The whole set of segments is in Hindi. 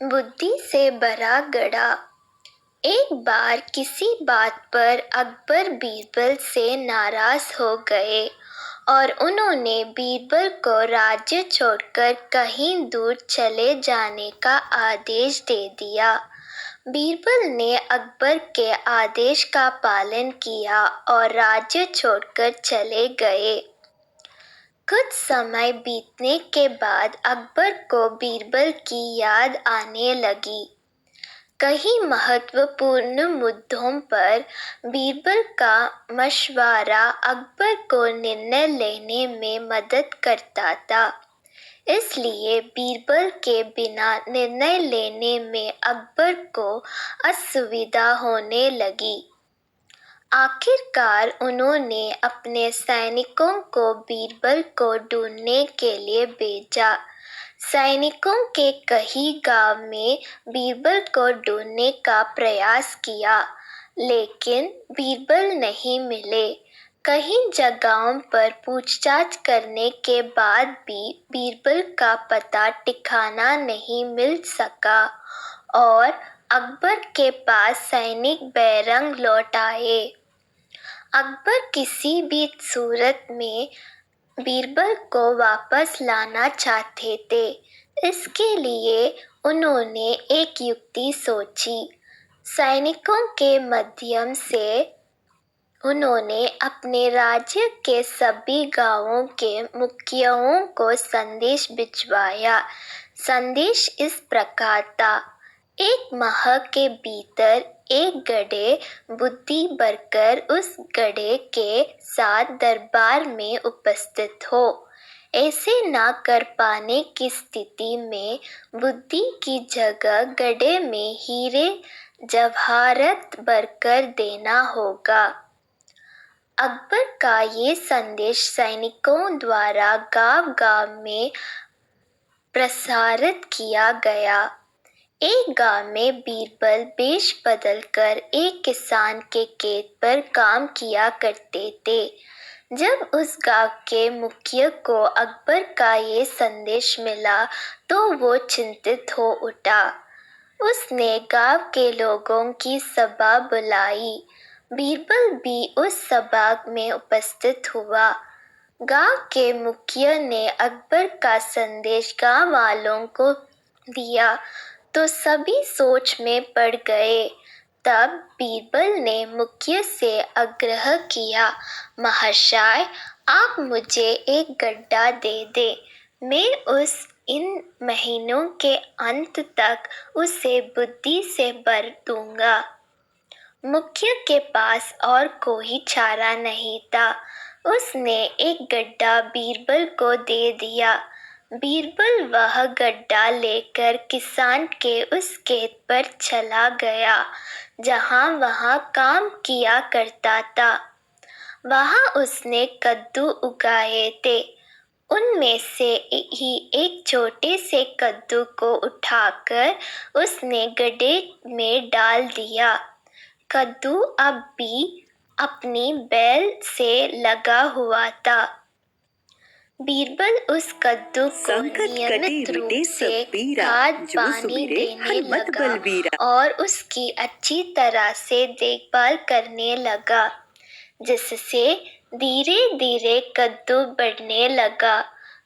बुद्धि से भरा घड़ा। एक बार किसी बात पर अकबर बीरबल से नाराज हो गए और उन्होंने बीरबल को राज्य छोड़कर कहीं दूर चले जाने का आदेश दे दिया। बीरबल ने अकबर के आदेश का पालन किया और राज्य छोड़कर चले गए। कुछ समय बीतने के बाद अकबर को बीरबल की याद आने लगी। कई महत्वपूर्ण मुद्दों पर बीरबल का मशवरा अकबर को निर्णय लेने में मदद करता था, इसलिए बीरबल के बिना निर्णय लेने में अकबर को असुविधा होने लगी। आखिरकार उन्होंने अपने सैनिकों को बीरबल को ढूंढने के लिए भेजा। सैनिकों के कई गांव में बीरबल को ढूंढने का प्रयास किया, लेकिन बीरबल नहीं मिले। कई जगहों पर पूछताछ करने के बाद भी बीरबल का पता ठिकाना नहीं मिल सका और अकबर के पास सैनिक बेरंग लौट आए। अकबर किसी भी सूरत में बीरबल को वापस लाना चाहते थे। इसके लिए उन्होंने एक युक्ति सोची। सैनिकों के माध्यम से उन्होंने अपने राज्य के सभी गांवों के मुखियाओं को संदेश भिजवाया। संदेश इस प्रकार था, एक माह के भीतर एक गधे बुद्धि भरकर उस गधे के साथ दरबार में उपस्थित हो। ऐसे ना कर पाने की स्थिति में बुद्धि की जगह गधे में हीरे जवाहरात भरकर देना होगा। अकबर का ये संदेश सैनिकों द्वारा गांव-गांव में प्रसारित किया गया। एक गांव में बीरबल वेश बदलकर एक किसान के खेत पर काम किया करते थे। जब उस गांव के मुखिया को अकबर का ये संदेश मिला तो वो चिंतित हो उठा। उसने गांव के लोगों की सभा बुलाई। बीरबल भी उस सभा में उपस्थित हुआ। गांव के मुखिया ने अकबर का संदेश गांव वालों को दिया तो सभी सोच में पड़ गए। तब बीरबल ने मुखिया से आग्रह किया, महाशय, आप मुझे एक गड्ढा दे दे। मैं इन महीनों के अंत तक उसे बुद्धि से भर दूंगा। मुखिया के पास और कोई चारा नहीं था। उसने एक गड्ढा बीरबल को दे दिया। बीरबल वह गड्ढा लेकर किसान के उस खेत पर चला गया जहां वह काम किया करता था। वहां उसने कद्दू उगाए थे। उनमें से ही एक छोटे से कद्दू को उठाकर उसने गड्ढे में डाल दिया। कद्दू अब भी अपनी बेल से लगा हुआ था। बीरबल उस कद्दू को नियमित रूप से खाद पानी देने लगा और उसकी अच्छी तरह से देखभाल करने लगा, जिससे धीरे धीरे कद्दू बढ़ने लगा।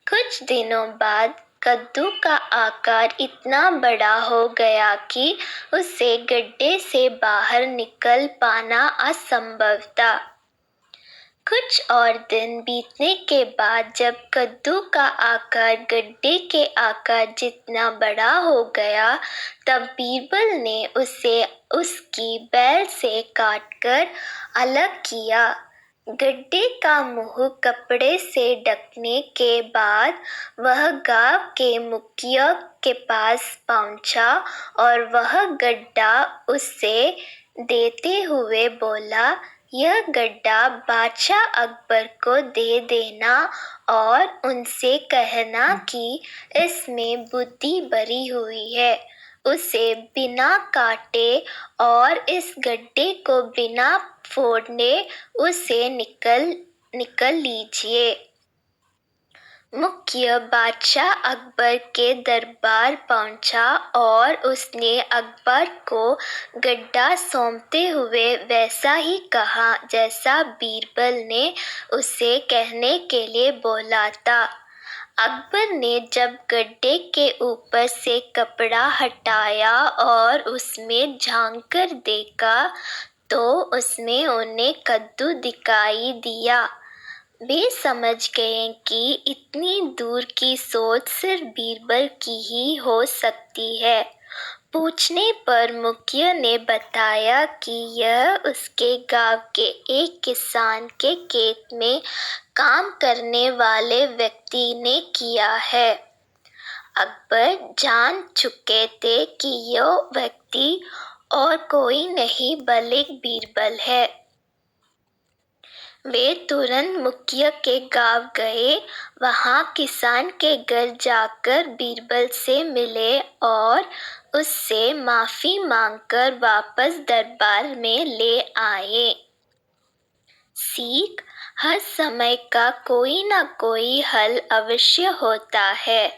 कुछ दिनों बाद कद्दू का आकार इतना बड़ा हो गया कि उसे गड्ढे से बाहर निकल पाना असंभव था। कुछ और दिन बीतने के बाद जब कद्दू का आकार गड्ढे के आकार जितना बड़ा हो गया, तब बीरबल ने उसे उसकी बेल से काटकर अलग किया। गड्ढे का मुंह कपड़े से ढकने के बाद वह गांव के मुखिया के पास पहुंचा और वह गड्ढा उसे देते हुए बोला, यह गड्ढा बादशाह अकबर को दे देना और उनसे कहना कि इसमें बुद्धि भरी हुई है। उसे बिना काटे और इस गड्ढे को बिना फोड़ने उसे निकल लीजिए। मुखिया बादशाह अकबर के दरबार पहुंचा और उसने अकबर को गड्ढा सौंपते हुए वैसा ही कहा जैसा बीरबल ने उसे कहने के लिए बोला था। अकबर ने जब गड्ढे के ऊपर से कपड़ा हटाया और उसमें झांक कर देखा तो उसमें उन्हें कद्दू दिखाई दिया। वे समझ गए कि इतनी दूर की सोच सिर्फ बीरबल की ही हो सकती है। पूछने पर मुखिया ने बताया कि यह उसके गांव के एक किसान के खेत में काम करने वाले व्यक्ति ने किया है। अकबर जान चुके थे कि यह व्यक्ति और कोई नहीं बल्कि बीरबल है। वे तुरंत मुखिया के गांव गए। वहां किसान के घर जाकर बीरबल से मिले और उससे माफी मांगकर वापस दरबार में ले आए। सीख: हर समय का कोई ना कोई हल अवश्य होता है।